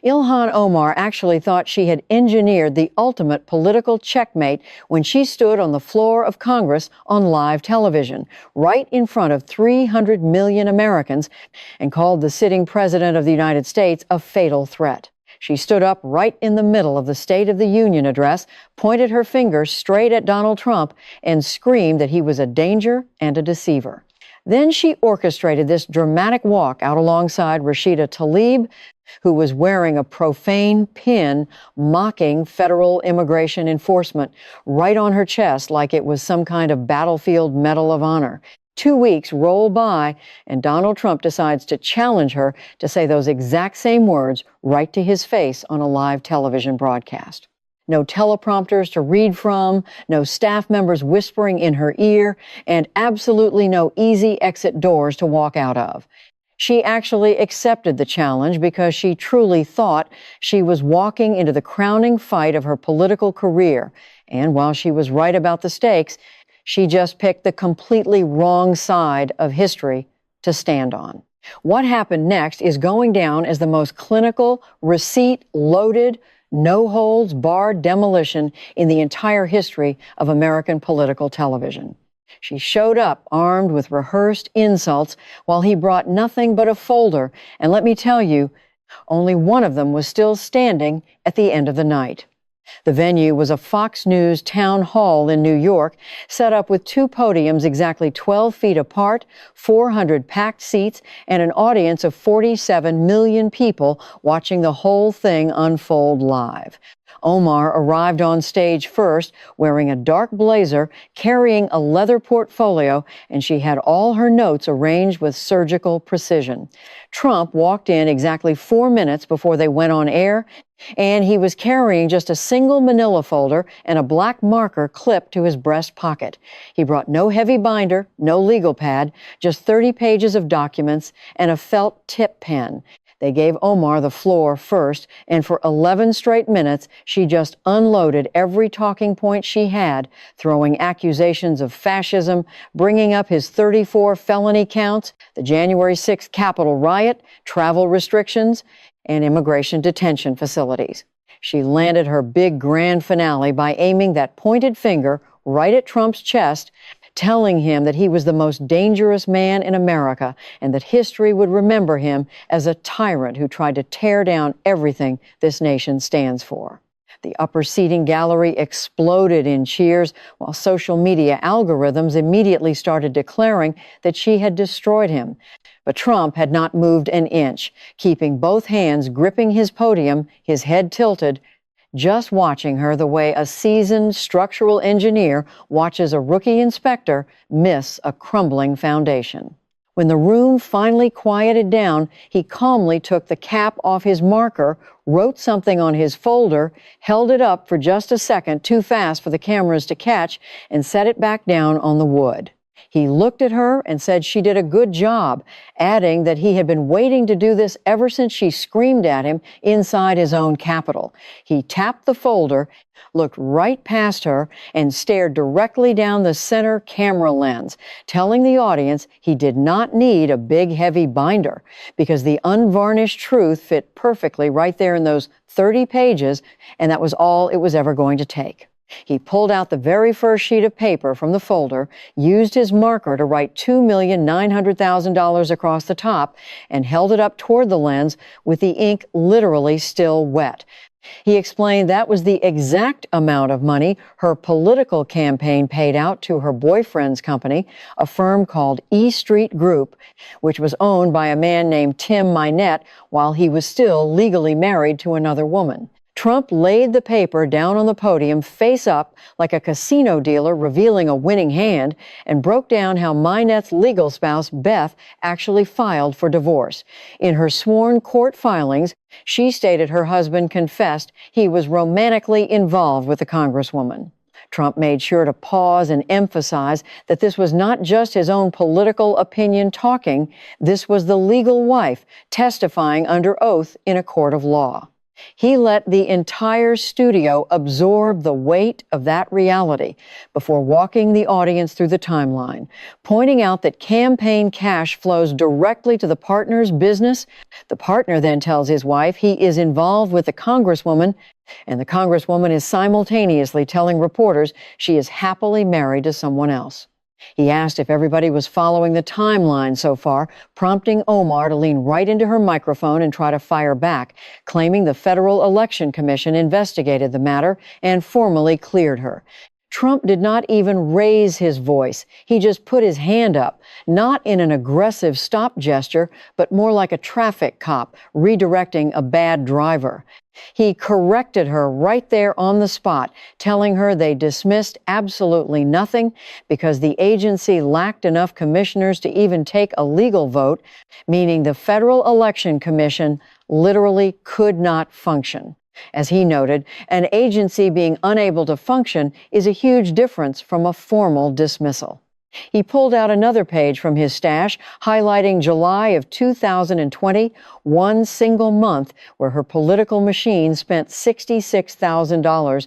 Ilhan Omar actually thought she had engineered the ultimate political checkmate when she stood on the floor of Congress on live television, right in front of 300 million Americans, and called the sitting president of the United States a fatal threat. She stood up right in the middle of the State of the Union address, pointed her finger straight at Donald Trump, and screamed that he was a danger and a deceiver. Then she orchestrated this dramatic walk out alongside Rashida Tlaib, who was wearing a profane pin mocking federal immigration enforcement right on her chest like it was some kind of battlefield Medal of Honor. 2 weeks roll by, and Donald Trump decides to challenge her to say those exact same words right to his face on a live television broadcast. No teleprompters to read from, no staff members whispering in her ear, and absolutely no easy exit doors to walk out of. She actually accepted the challenge because she truly thought she was walking into the crowning fight of her political career. And while she was right about the stakes, she just picked the completely wrong side of history to stand on. What happened next is going down as the most clinical, receipt-loaded, no-holds-barred demolition in the entire history of American political television. She showed up armed with rehearsed insults while he brought nothing but a folder, and let me tell you, only one of them was still standing at the end of the night. The venue was a Fox News town hall in New York, set up with 2 podiums exactly 12 feet apart, 400 packed seats, and an audience of 47 million people watching the whole thing unfold live. Omar arrived on stage first, wearing a dark blazer, carrying a leather portfolio, and she had all her notes arranged with surgical precision. Trump walked in exactly 4 minutes before they went on air, and he was carrying just a single manila folder and a black marker clipped to his breast pocket. He brought no heavy binder, no legal pad, just 30 pages of documents and a felt tip pen. They gave Omar the floor first, and for 11 straight minutes, she just unloaded every talking point she had, throwing accusations of fascism, bringing up his 34 felony counts, the January 6th Capitol riot, travel restrictions, and immigration detention facilities. She landed her big grand finale by aiming that pointed finger right at Trump's chest, telling him that he was the most dangerous man in America and that history would remember him as a tyrant who tried to tear down everything this nation stands for. The upper seating gallery exploded in cheers, while social media algorithms immediately started declaring that she had destroyed him. But Trump had not moved an inch, keeping both hands gripping his podium, his head tilted, just watching her the way a seasoned structural engineer watches a rookie inspector miss a crumbling foundation. When the room finally quieted down, he calmly took the cap off his marker, wrote something on his folder, held it up for just a second, too fast for the cameras to catch, and set it back down on the wood. He looked at her and said she did a good job, adding that he had been waiting to do this ever since she screamed at him inside his own Capitol. He tapped the folder, looked right past her, and stared directly down the center camera lens, telling the audience he did not need a big, heavy binder because the unvarnished truth fit perfectly right there in those 30 pages, and that was all it was ever going to take. He pulled out the very first sheet of paper from the folder, used his marker to write $2,900,000 across the top, and held it up toward the lens with the ink literally still wet. He explained that was the exact amount of money her political campaign paid out to her boyfriend's company, a firm called E Street Group, which was owned by a man named Tim Minette while he was still legally married to another woman. Trump laid the paper down on the podium face up like a casino dealer revealing a winning hand and broke down how Minette's legal spouse, Beth, actually filed for divorce. In her sworn court filings, she stated her husband confessed he was romantically involved with the Congresswoman. Trump made sure to pause and emphasize that this was not just his own political opinion talking, this was the legal wife testifying under oath in a court of law. He let the entire studio absorb the weight of that reality before walking the audience through the timeline, pointing out that campaign cash flows directly to the partner's business. The partner then tells his wife he is involved with the congresswoman, and the congresswoman is simultaneously telling reporters she is happily married to someone else. He asked if everybody was following the timeline so far, prompting Omar to lean right into her microphone and try to fire back, claiming the Federal Election Commission investigated the matter and formally cleared her. Trump did not even raise his voice. He just put his hand up, not in an aggressive stop gesture, but more like a traffic cop redirecting a bad driver. He corrected her right there on the spot, telling her they dismissed absolutely nothing because the agency lacked enough commissioners to even take a legal vote, meaning the Federal Election Commission literally could not function. As he noted, an agency being unable to function is a huge difference from a formal dismissal. He pulled out another page from his stash, highlighting July of 2020, one single month where her political machine spent $66,000,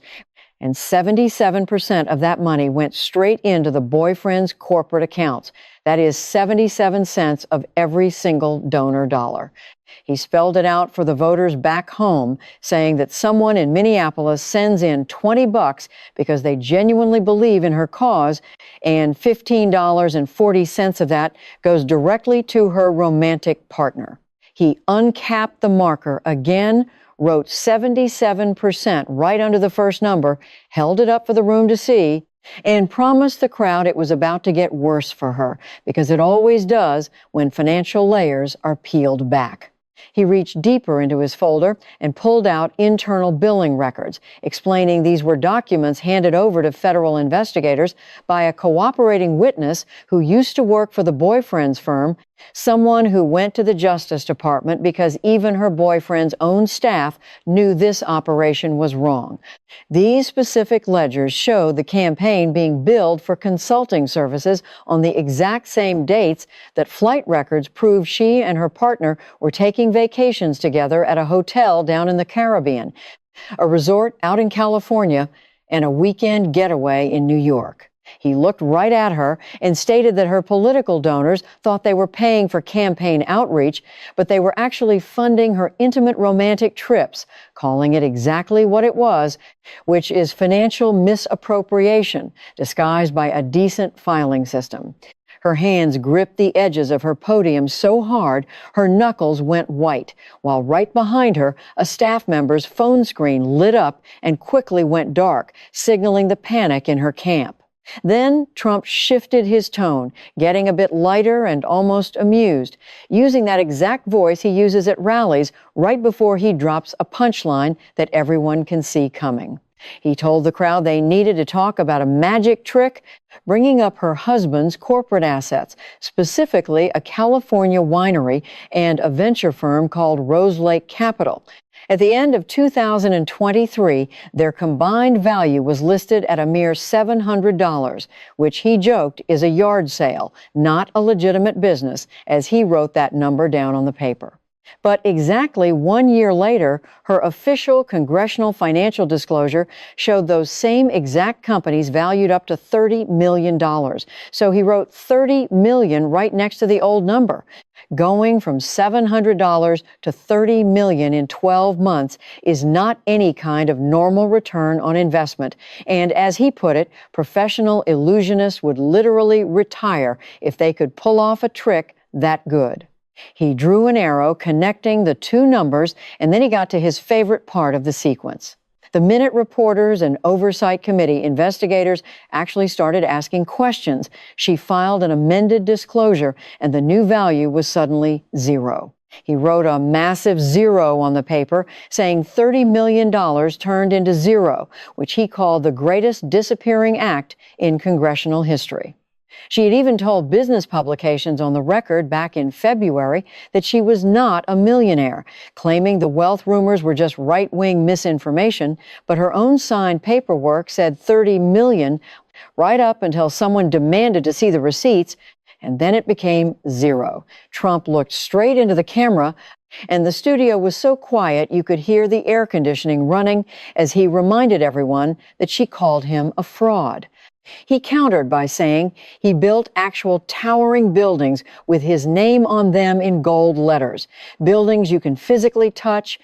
and 77% of that money went straight into the boyfriend's corporate accounts. That is 77 cents of every single donor dollar. He spelled it out for the voters back home, saying that someone in Minneapolis sends in $20 because they genuinely believe in her cause, and $15.40 of that goes directly to her romantic partner. He uncapped the marker again, wrote 77% right under the first number, held it up for the room to see, and promised the crowd it was about to get worse for her, because it always does when financial layers are peeled back. He reached deeper into his folder and pulled out internal billing records, explaining these were documents handed over to federal investigators by a cooperating witness who used to work for the boyfriend's firm, someone who went to the Justice Department because even her boyfriend's own staff knew this operation was wrong. These specific ledgers showed the campaign being billed for consulting services on the exact same dates that flight records proved she and her partner were taking vacations together at a hotel down in the Caribbean, a resort out in California, and a weekend getaway in New York. He looked right at her and stated that her political donors thought they were paying for campaign outreach, but they were actually funding her intimate romantic trips, calling it exactly what it was, which is financial misappropriation disguised by a decent filing system. Her hands gripped the edges of her podium so hard her knuckles went white, while right behind her, a staff member's phone screen lit up and quickly went dark, signaling the panic in her camp. Then Trump shifted his tone, getting a bit lighter and almost amused, using that exact voice he uses at rallies right before he drops a punchline that everyone can see coming. He told the crowd they needed to talk about a magic trick, bringing up her husband's corporate assets, specifically a California winery and a venture firm called Rose Lake Capital. At the end of 2023, their combined value was listed at a mere $700, which he joked is a yard sale, not a legitimate business, as he wrote that number down on the paper. But exactly 1 year later, her official congressional financial disclosure showed those same exact companies valued up to $30 million. So he wrote $30 million right next to the old number. Going from $700 to $30 million in 12 months is not any kind of normal return on investment. And as he put it, professional illusionists would literally retire if they could pull off a trick that good. He drew an arrow connecting the two numbers, and then he got to his favorite part of the sequence. The minute reporters and oversight committee investigators actually started asking questions, she filed an amended disclosure, and the new value was suddenly zero. He wrote a massive zero on the paper, saying $30 million turned into zero, which he called the greatest disappearing act in congressional history. She had even told business publications on the record back in February that she was not a millionaire, claiming the wealth rumors were just right-wing misinformation, but her own signed paperwork said $30 million right up until someone demanded to see the receipts, and then it became zero. Trump looked straight into the camera, And the studio was so quiet you could hear the air conditioning running as he reminded everyone that she called him a fraud. He countered by saying he built actual towering buildings with his name on them in gold letters, buildings you can physically touch,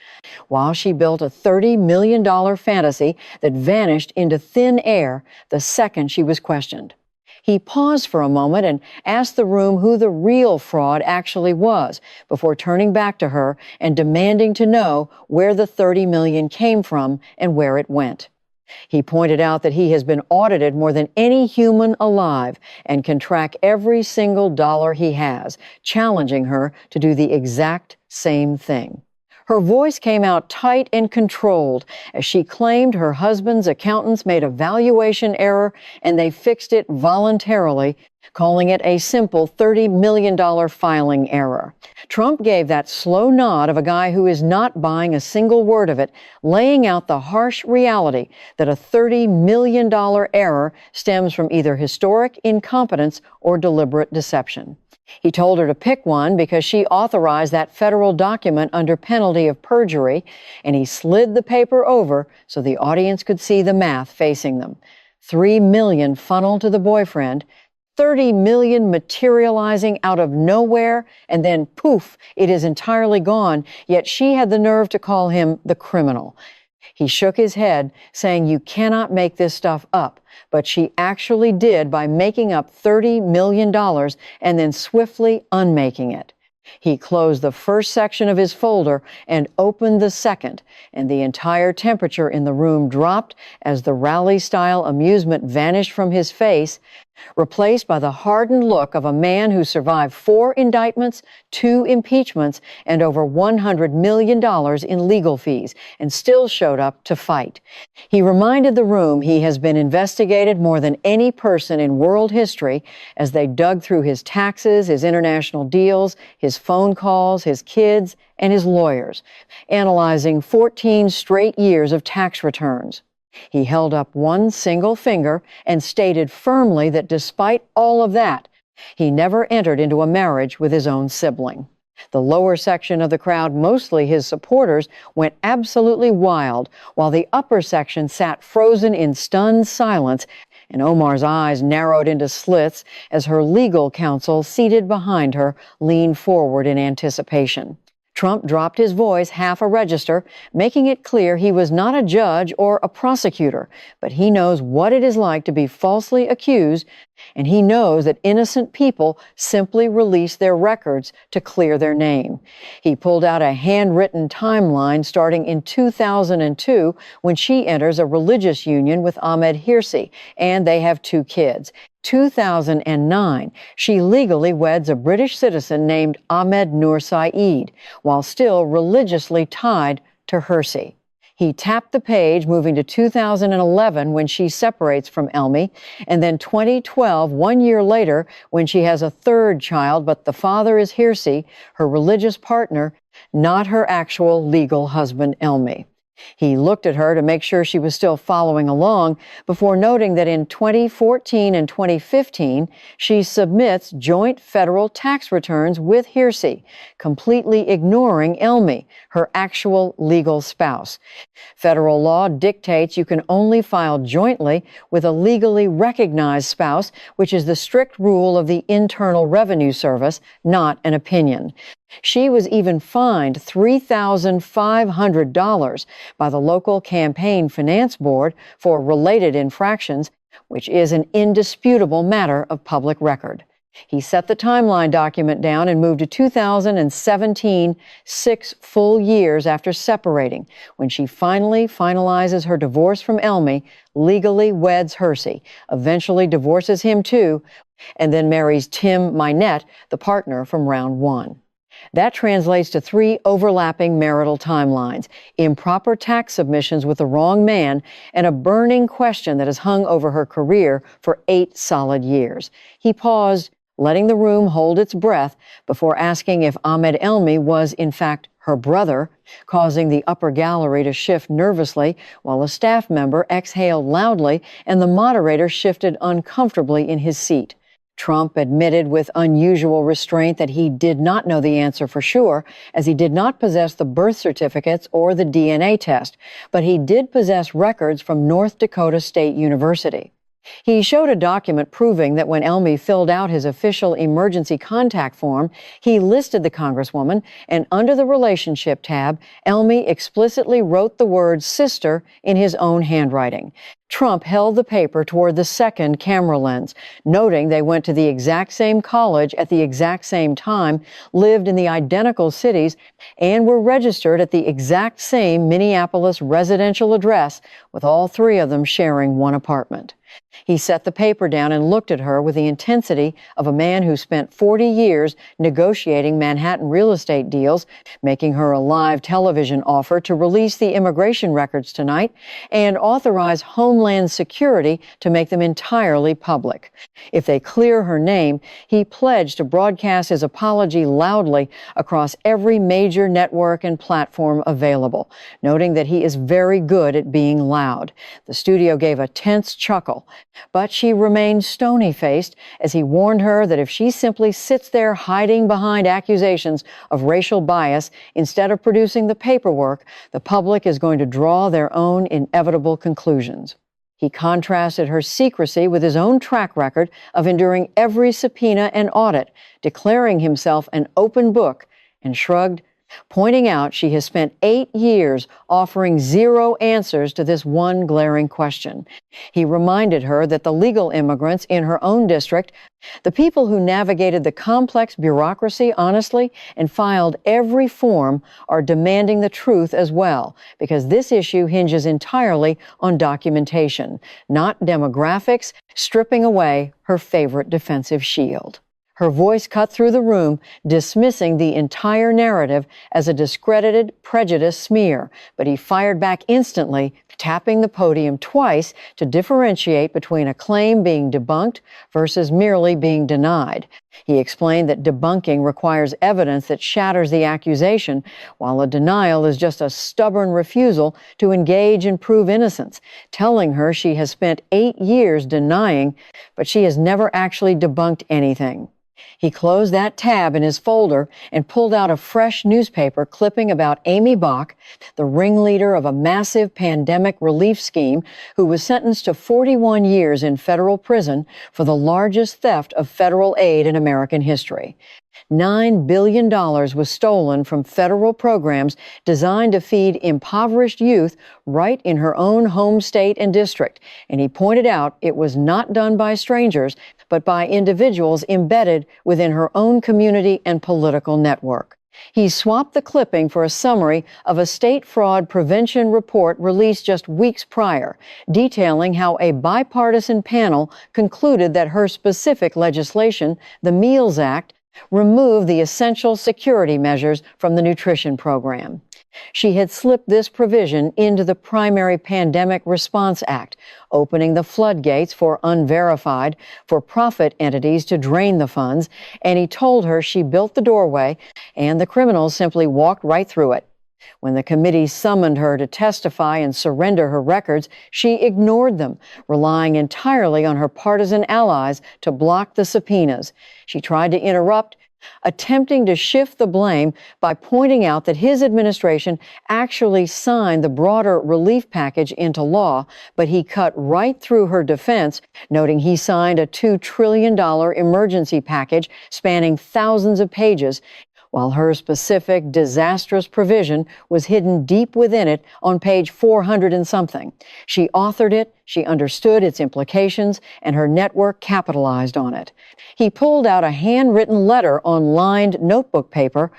while she built a $30 million fantasy that vanished into thin air the second she was questioned. He paused for a moment and asked the room who the real fraud actually was before turning back to her and demanding to know where the $30 million came from and where it went. He pointed out that he has been audited more than any human alive and can track every single dollar he has, challenging her to do the exact same thing. Her voice came out tight and controlled as she claimed her husband's accountants made a valuation error and they fixed it voluntarily, calling it a simple $30 million filing error. Trump gave that slow nod of a guy who is not buying a single word of it, laying out the harsh reality that a $30 million error stems from either historic incompetence or deliberate deception. He told her to pick one because she authorized that federal document under penalty of perjury, and he slid the paper over so the audience could see the math facing them. $3 million funneled to the boyfriend, $30 million materializing out of nowhere, and then poof, it is entirely gone, yet she had the nerve to call him the criminal. He shook his head, saying you cannot make this stuff up, but she actually did by making up $30 million and then swiftly unmaking it. He closed the first section of his folder and opened the second, and the entire temperature in the room dropped as the rally-style amusement vanished from his face, replaced by the hardened look of a man who survived 4 indictments, 2 impeachments, and over $100 million in legal fees, and still showed up to fight. He reminded the room he has been investigated more than any person in world history as they dug through his taxes, his international deals, his phone calls, his kids, and his lawyers, analyzing 14 straight years of tax returns. He held up one single finger and stated firmly that despite all of that, he never entered into a marriage with his own sibling. The lower section of the crowd, mostly his supporters, went absolutely wild, while the upper section sat frozen in stunned silence, and Omar's eyes narrowed into slits as her legal counsel, seated behind her, leaned forward in anticipation. Trump dropped his voice half a register, making it clear he was not a judge or a prosecutor, but he knows what it is like to be falsely accused, and he knows that innocent people simply release their records to clear their name. He pulled out a handwritten timeline starting in 2002 when she enters a religious union with Ahmed Hirsi, and they have 2 kids. 2009, she legally weds a British citizen named Ahmed Nur Saeed, while still religiously tied to Hirsi. He tapped the page, moving to 2011 when she separates from Elmi, and then 2012, 1 year later, when she has a 3rd child, but the father is Hirsi, her religious partner, not her actual legal husband, Elmi. He looked at her to make sure she was still following along before noting that in 2014 and 2015, she submits joint federal tax returns with Hirsi, completely ignoring Elmi, her actual legal spouse. Federal law dictates you can only file jointly with a legally recognized spouse, which is the strict rule of the Internal Revenue Service, not an opinion. She was even fined $3,500 by the local campaign finance board for related infractions, which is an indisputable matter of public record. He set the timeline document down and moved to 2017, 6 full years after separating, when she finally finalizes her divorce from Elmi, legally weds Hirsi, eventually divorces him too, and then marries Tim Minette, the partner from round 1. That translates to 3 overlapping marital timelines, improper tax submissions with the wrong man, and a burning question that has hung over her career for 8 solid years. He paused, letting the room hold its breath before asking if Ahmed Elmi was, in fact, her brother, causing the upper gallery to shift nervously while a staff member exhaled loudly and the moderator shifted uncomfortably in his seat. Trump admitted with unusual restraint that he did not know the answer for sure, as he did not possess the birth certificates or the DNA test, but he did possess records from North Dakota State University. He showed a document proving that when Elmy filled out his official emergency contact form, he listed the Congresswoman, and under the relationship tab, Elmy explicitly wrote the word sister in his own handwriting. Trump held the paper toward the second camera lens, noting they went to the exact same college at the exact same time, lived in the identical cities, and were registered at the exact same Minneapolis residential address, with all three of them sharing one apartment. He set the paper down and looked at her with the intensity of a man who spent 40 years negotiating Manhattan real estate deals, making her a live television offer to release the immigration records tonight and authorize Homeland Security to make them entirely public. If they clear her name, he pledged to broadcast his apology loudly across every major network and platform available, noting that he is very good at being loud. The studio gave a tense chuckle, but she remained stony-faced as he warned her that if she simply sits there hiding behind accusations of racial bias instead of producing the paperwork, the public is going to draw their own inevitable conclusions. He contrasted her secrecy with his own track record of enduring every subpoena and audit, declaring himself an open book, and shrugged, pointing out she has spent 8 years offering zero answers to this one glaring question. He reminded her that the legal immigrants in her own district, the people who navigated the complex bureaucracy honestly and filed every form, are demanding the truth as well, because this issue hinges entirely on documentation, not demographics, stripping away her favorite defensive shield. Her voice cut through the room, dismissing the entire narrative as a discredited, prejudiced smear, but he fired back instantly, tapping the podium twice to differentiate between a claim being debunked versus merely being denied. He explained that debunking requires evidence that shatters the accusation, while a denial is just a stubborn refusal to engage and prove innocence, telling her she has spent 8 years denying, but she has never actually debunked anything. He closed that tab in his folder and pulled out a fresh newspaper clipping about Amy Bach, the ringleader of a massive pandemic relief scheme who was sentenced to 41 years in federal prison for the largest theft of federal aid in American history. $9 billion was stolen from federal programs designed to feed impoverished youth right in her own home state and district, and he pointed out it was not done by strangers, but by individuals embedded within her own community and political network. He swapped the clipping for a summary of a state fraud prevention report released just weeks prior, detailing how a bipartisan panel concluded that her specific legislation, the Meals Act, removed the essential security measures from the nutrition program. She had slipped this provision into the Primary Pandemic Response Act, opening the floodgates for unverified, for-profit entities to drain the funds, and he told her she built the doorway and the criminals simply walked right through it. When the committee summoned her to testify and surrender her records, she ignored them, relying entirely on her partisan allies to block the subpoenas. She tried to interrupt, attempting to shift the blame by pointing out that his administration actually signed the broader relief package into law, but he cut right through her defense, noting he signed a $2 trillion emergency package spanning thousands of pages, while her specific disastrous provision was hidden deep within it on page 400 and something. She authored it, she understood its implications, and her network capitalized on it. He pulled out a handwritten letter on lined notebook paper,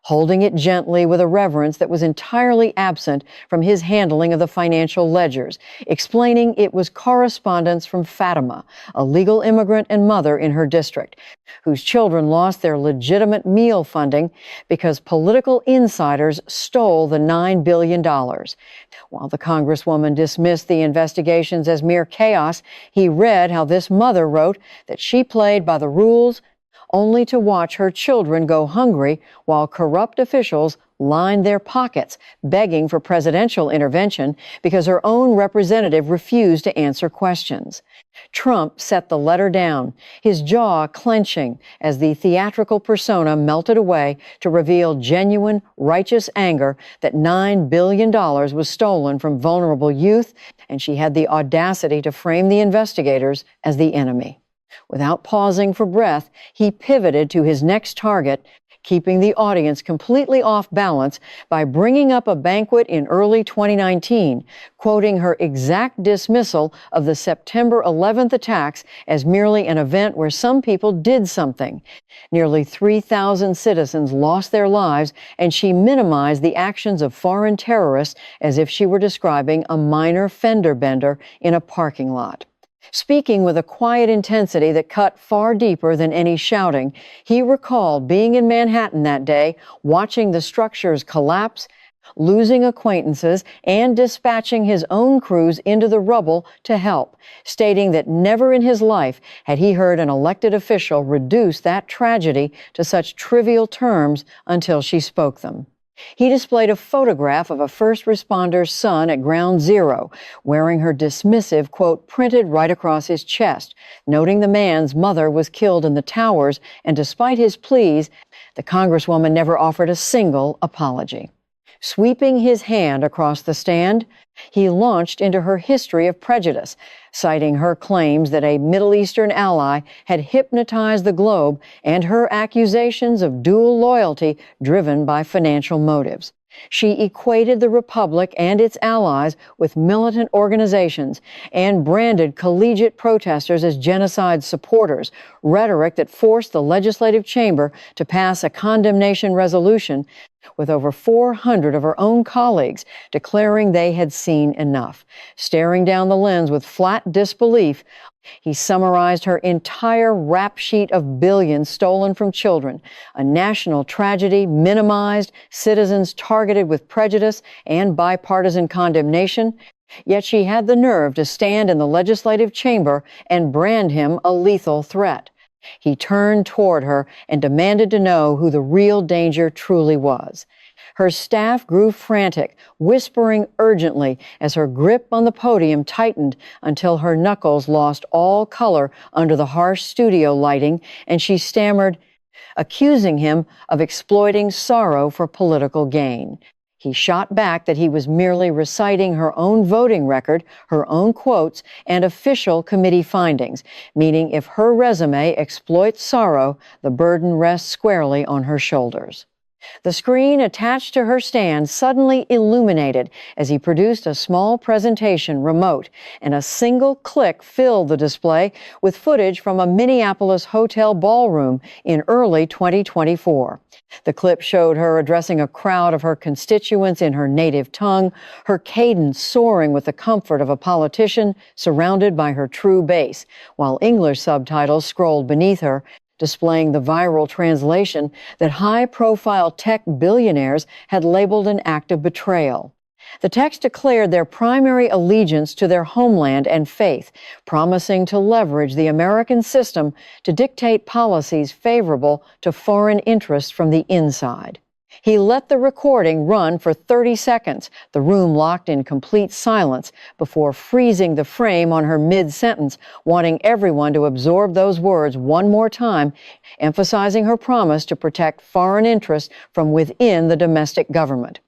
holding it gently with a reverence that was entirely absent from his handling of the financial ledgers, explaining it was correspondence from Fatima, a legal immigrant and mother in her district, whose children lost their legitimate meal funding because political insiders stole the $9 billion. While the Congresswoman dismissed the investigations as mere chaos, he read how this mother wrote that she played by the rules only to watch her children go hungry while corrupt officials lined their pockets, begging for presidential intervention because her own representative refused to answer questions. Trump set the letter down, his jaw clenching as the theatrical persona melted away to reveal genuine, righteous anger that $9 billion was stolen from vulnerable youth, and she had the audacity to frame the investigators as the enemy. Without pausing for breath, he pivoted to his next target, keeping the audience completely off balance by bringing up a banquet in early 2019, quoting her exact dismissal of the September 11th attacks as merely an event where some people did something. Nearly 3,000 citizens lost their lives, and she minimized the actions of foreign terrorists as if she were describing a minor fender bender in a parking lot. Speaking with a quiet intensity that cut far deeper than any shouting, he recalled being in Manhattan that day, watching the structures collapse, losing acquaintances, and dispatching his own crews into the rubble to help, stating that never in his life had he heard an elected official reduce that tragedy to such trivial terms until she spoke them. He displayed a photograph of a first responder's son at Ground Zero, wearing her dismissive quote printed right across his chest, noting the man's mother was killed in the towers, and despite his pleas, the Congresswoman never offered a single apology. Sweeping his hand across the stand, he launched into her history of prejudice, citing her claims that a Middle Eastern ally had hypnotized the globe and her accusations of dual loyalty driven by financial motives. She equated the Republic and its allies with militant organizations and branded collegiate protesters as genocide supporters, rhetoric that forced the legislative chamber to pass a condemnation resolution with over 400 of her own colleagues declaring they had seen enough. Staring down the lens with flat disbelief, he summarized her entire rap sheet of billions stolen from children, a national tragedy minimized, citizens targeted with prejudice and bipartisan condemnation. Yet she had the nerve to stand in the legislative chamber and brand him a lethal threat. He turned toward her and demanded to know who the real danger truly was. Her staff grew frantic, whispering urgently as her grip on the podium tightened until her knuckles lost all color under the harsh studio lighting, and she stammered, accusing him of exploiting sorrow for political gain. He shot back that he was merely reciting her own voting record, her own quotes, and official committee findings, meaning if her resume exploits sorrow, the burden rests squarely on her shoulders. The screen attached to her stand suddenly illuminated as he produced a small presentation remote, and a single click filled the display with footage from a Minneapolis hotel ballroom in early 2024. The clip showed her addressing a crowd of her constituents in her native tongue, her cadence soaring with the comfort of a politician surrounded by her true base, while English subtitles scrolled beneath her, displaying the viral translation that high-profile tech billionaires had labeled an act of betrayal. The text declared their primary allegiance to their homeland and faith, promising to leverage the American system to dictate policies favorable to foreign interests from the inside. He let the recording run for 30 seconds, the room locked in complete silence, before freezing the frame on her mid-sentence, wanting everyone to absorb those words one more time, emphasizing her promise to protect foreign interests from within the domestic government.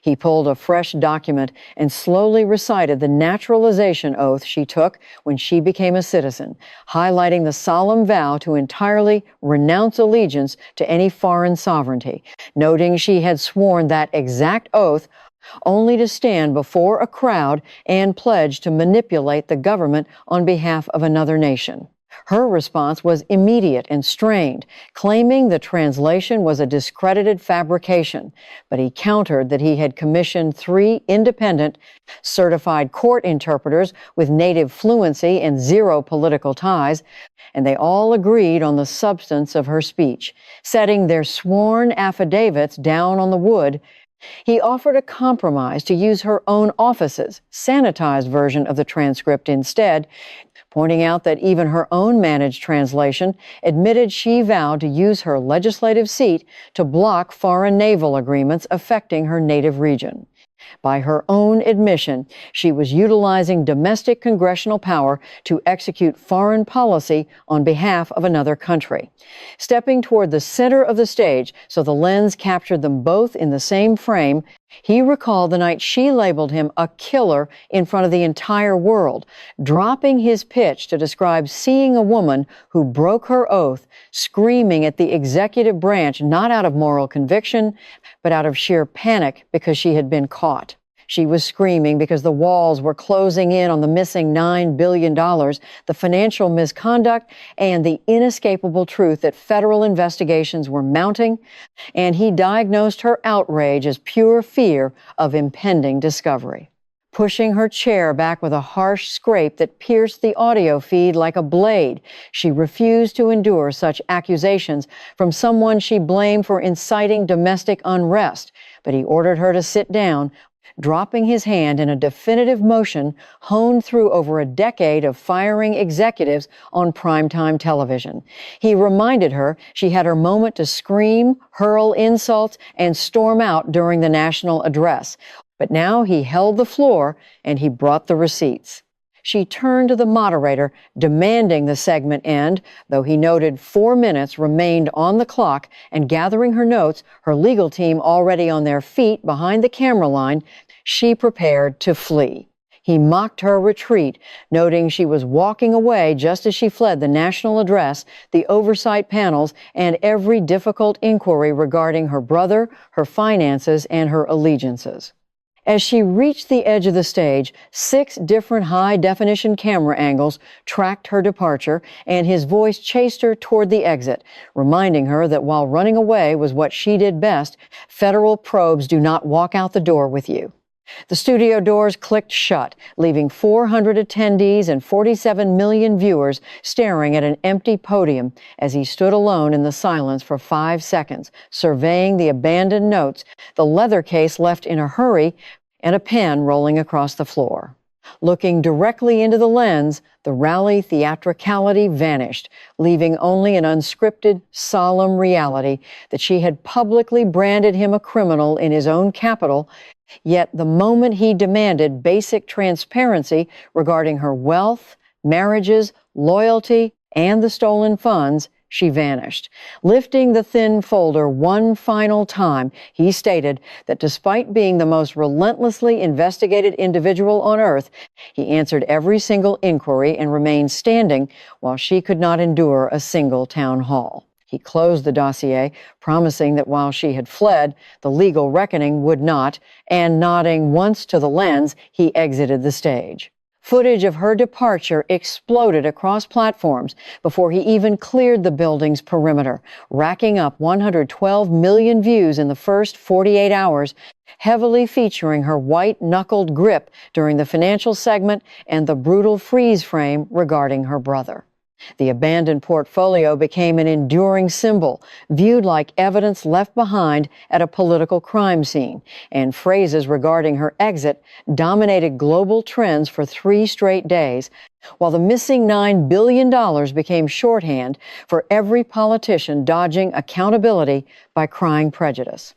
He pulled a fresh document and slowly recited the naturalization oath she took when she became a citizen, highlighting the solemn vow to entirely renounce allegiance to any foreign sovereignty, noting she had sworn that exact oath only to stand before a crowd and pledge to manipulate the government on behalf of another nation. Her response was immediate and strained, claiming the translation was a discredited fabrication, but he countered that he had commissioned 3 independent, certified court interpreters with native fluency and 0 political ties, and they all agreed on the substance of her speech, setting their sworn affidavits down on the wood, He offered a compromise to use her own office's sanitized version of the transcript instead, pointing out that even her own managed translation admitted she vowed to use her legislative seat to block foreign naval agreements affecting her native region. By her own admission, she was utilizing domestic congressional power to execute foreign policy on behalf of another country. Stepping toward the center of the stage so the lens captured them both in the same frame, he recalled the night she labeled him a killer in front of the entire world, dropping his pitch to describe seeing a woman who broke her oath, screaming at the executive branch not out of moral conviction, but out of sheer panic because she had been caught. She was screaming because the walls were closing in on the missing $9 billion, the financial misconduct, and the inescapable truth that federal investigations were mounting, and he diagnosed her outrage as pure fear of impending discovery. Pushing her chair back with a harsh scrape that pierced the audio feed like a blade, she refused to endure such accusations from someone she blamed for inciting domestic unrest, but he ordered her to sit down, dropping his hand in a definitive motion honed through over a decade of firing executives on primetime television. He reminded her she had her moment to scream, hurl insults, and storm out during the national address. But now he held the floor and he brought the receipts. She turned to the moderator, demanding the segment end, though he noted 4 minutes remained on the clock, and gathering her notes, her legal team already on their feet behind the camera line, she prepared to flee. He mocked her retreat, noting she was walking away just as she fled the national address, the oversight panels, and every difficult inquiry regarding her brother, her finances, and her allegiances. As she reached the edge of the stage, 6 different high-definition camera angles tracked her departure, and his voice chased her toward the exit, reminding her that while running away was what she did best, federal probes do not walk out the door with you. The studio doors clicked shut, leaving 400 attendees and 47 million viewers staring at an empty podium as he stood alone in the silence for 5 seconds, surveying the abandoned notes, the leather case left in a hurry, and a pen rolling across the floor. Looking directly into the lens, the rally theatricality vanished, leaving only an unscripted, solemn reality that she had publicly branded him a criminal in his own capital. Yet the moment he demanded basic transparency regarding her wealth, marriages, loyalty, and the stolen funds, she vanished. Lifting the thin folder one final time, he stated that despite being the most relentlessly investigated individual on earth, he answered every single inquiry and remained standing while she could not endure a single town hall. He closed the dossier, promising that while she had fled, the legal reckoning would not, and nodding once to the lens, he exited the stage. Footage of her departure exploded across platforms before he even cleared the building's perimeter, racking up 112 million views in the first 48 hours, heavily featuring her white-knuckled grip during the financial segment and the brutal freeze frame regarding her brother. The abandoned portfolio became an enduring symbol, viewed like evidence left behind at a political crime scene, and phrases regarding her exit dominated global trends for 3 straight days, while the missing $9 billion became shorthand for every politician dodging accountability by crying prejudice.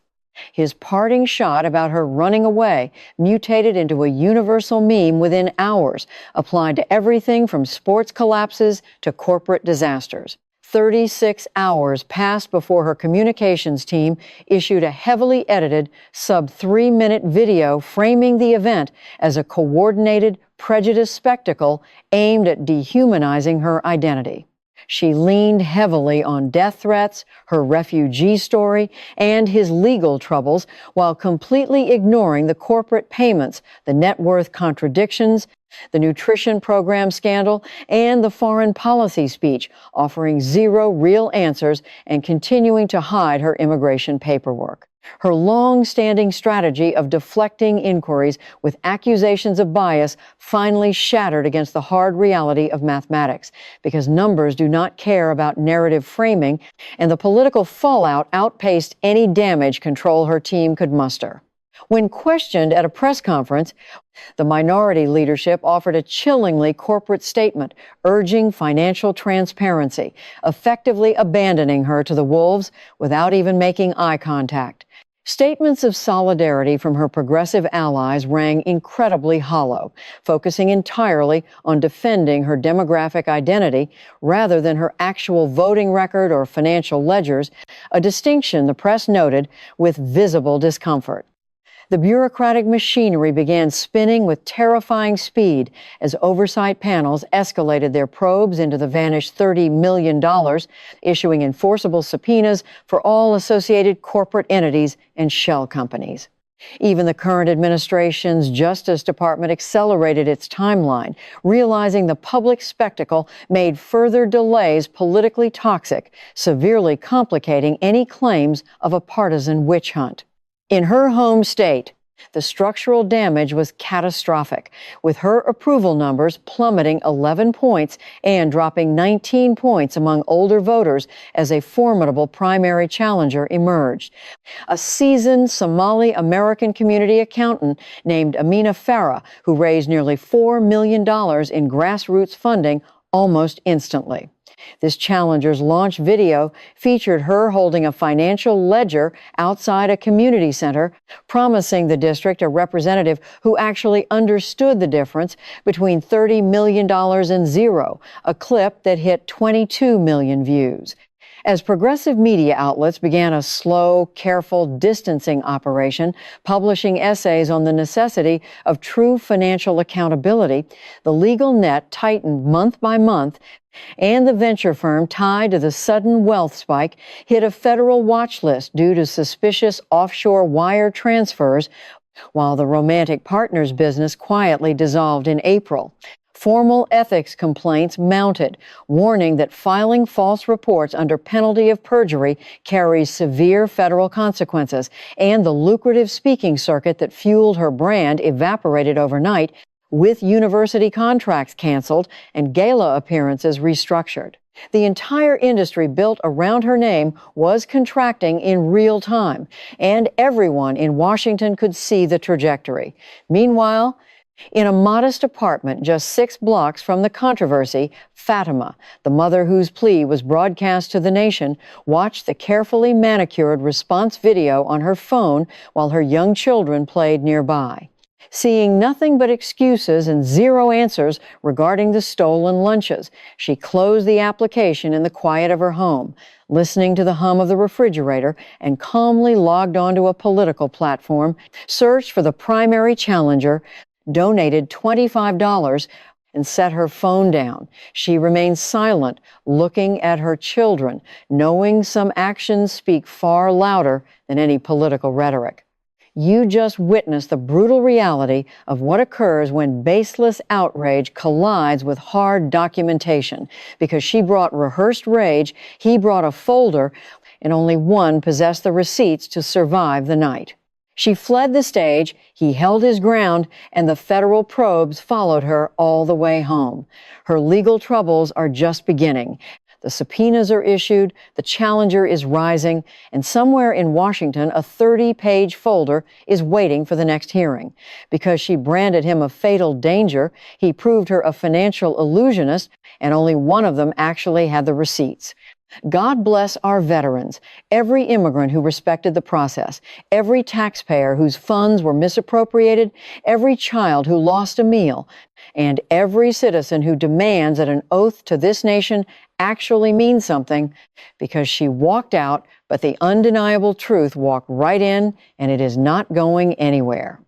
His parting shot about her running away mutated into a universal meme within hours, applied to everything from sports collapses to corporate disasters. 36 hours passed before her communications team issued a heavily edited, sub-3-minute video framing the event as a coordinated, prejudiced spectacle aimed at dehumanizing her identity. She leaned heavily on death threats, her refugee story, and his legal troubles, while completely ignoring the corporate payments, the net worth contradictions, the nutrition program scandal, and the foreign policy speech, offering 0 real answers and continuing to hide her immigration paperwork. Her long-standing strategy of deflecting inquiries with accusations of bias finally shattered against the hard reality of mathematics, because numbers do not care about narrative framing, and the political fallout outpaced any damage control her team could muster. When questioned at a press conference, the minority leadership offered a chillingly corporate statement urging financial transparency, effectively abandoning her to the wolves without even making eye contact. Statements of solidarity from her progressive allies rang incredibly hollow, focusing entirely on defending her demographic identity rather than her actual voting record or financial ledgers, a distinction the press noted with visible discomfort. The bureaucratic machinery began spinning with terrifying speed as oversight panels escalated their probes into the vanished $30 million, issuing enforceable subpoenas for all associated corporate entities and shell companies. Even the current administration's Justice Department accelerated its timeline, realizing the public spectacle made further delays politically toxic, severely complicating any claims of a partisan witch hunt. In her home state, the structural damage was catastrophic, with her approval numbers plummeting 11 points and dropping 19 points among older voters as a formidable primary challenger emerged. A seasoned Somali-American community accountant named Amina Farah, who raised nearly $4 million in grassroots funding almost instantly. This challenger's launch video featured her holding a financial ledger outside a community center, promising the district a representative who actually understood the difference between $30 million and zero, a clip that hit 22 million views. As progressive media outlets began a slow, careful distancing operation, publishing essays on the necessity of true financial accountability, the legal net tightened month by month, and the venture firm tied to the sudden wealth spike hit a federal watch list due to suspicious offshore wire transfers, while the romantic partners business quietly dissolved in April. Formal ethics complaints mounted, warning that filing false reports under penalty of perjury carries severe federal consequences, and the lucrative speaking circuit that fueled her brand evaporated overnight, with university contracts canceled and gala appearances restructured. The entire industry built around her name was contracting in real time, and everyone in Washington could see the trajectory. Meanwhile, in a modest apartment just 6 blocks from the controversy, Fatima, the mother whose plea was broadcast to the nation, watched the carefully manicured response video on her phone while her young children played nearby. Seeing nothing but excuses and zero answers regarding the stolen lunches, she closed the application in the quiet of her home, listening to the hum of the refrigerator, and calmly logged onto a political platform, searched for the primary challenger, donated $25, and set her phone down. She remained silent, looking at her children, knowing some actions speak far louder than any political rhetoric. You just witnessed the brutal reality of what occurs when baseless outrage collides with hard documentation. Because she brought rehearsed rage, he brought a folder, and only one possessed the receipts to survive the night. She fled the stage, he held his ground, and the federal probes followed her all the way home. Her legal troubles are just beginning. The subpoenas are issued, the challenger is rising, and somewhere in Washington, a 30-page folder is waiting for the next hearing. Because she branded him a fatal danger, he proved her a financial illusionist, and only one of them actually had the receipts. God bless our veterans, every immigrant who respected the process, every taxpayer whose funds were misappropriated, every child who lost a meal, and every citizen who demands that an oath to this nation actually means something, because she walked out, but the undeniable truth walked right in, and it is not going anywhere.